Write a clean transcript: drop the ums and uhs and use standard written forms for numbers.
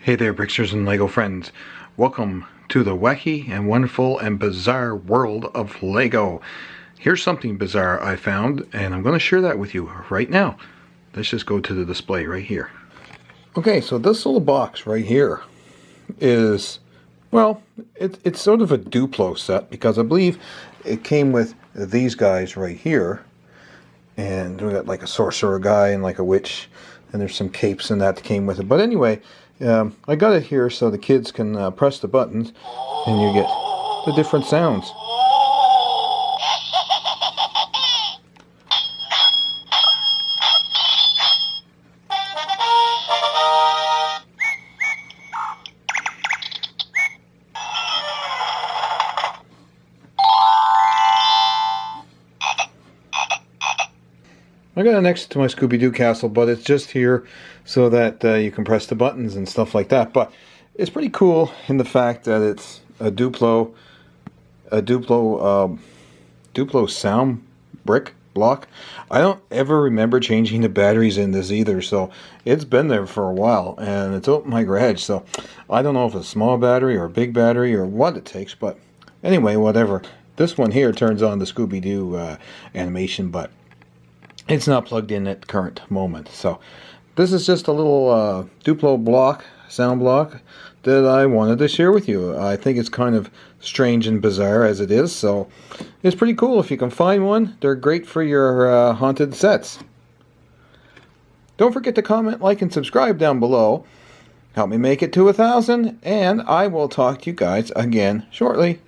Hey there, Bricksters and Lego friends. Welcome to the wacky and wonderful and bizarre world of Lego. Here's something bizarre I found, and I'm going to share that with you right now. Let's just go to the display right here. Okay, so this little box right here is, well, it's sort of a Duplo set, because I believe it came with these guys right here. And we got like a sorcerer guy and like a witch, and there's some capes and that came with it. But anyway, I got it here so the kids can press the buttons and you get the different sounds. I got it next to my Scooby-Doo castle, but it's just here so that you can press the buttons and stuff like that. But it's pretty cool in the fact that it's a Duplo sound brick block. I don't ever remember changing the batteries in this either, so it's been there for a while, and it's out in my garage. So I don't know if it's a small battery or a big battery or what it takes, but anyway, whatever. This one here turns on the Scooby-Doo animation, but it's not plugged in at the current moment. So this is just a little Duplo block, sound block, that I wanted to share with you. I think it's kind of strange and bizarre as it is, so it's pretty cool if you can find one. They're great for your haunted sets. Don't forget to comment, like, and subscribe down below. Help me make it to 1,000, and I will talk to you guys again shortly.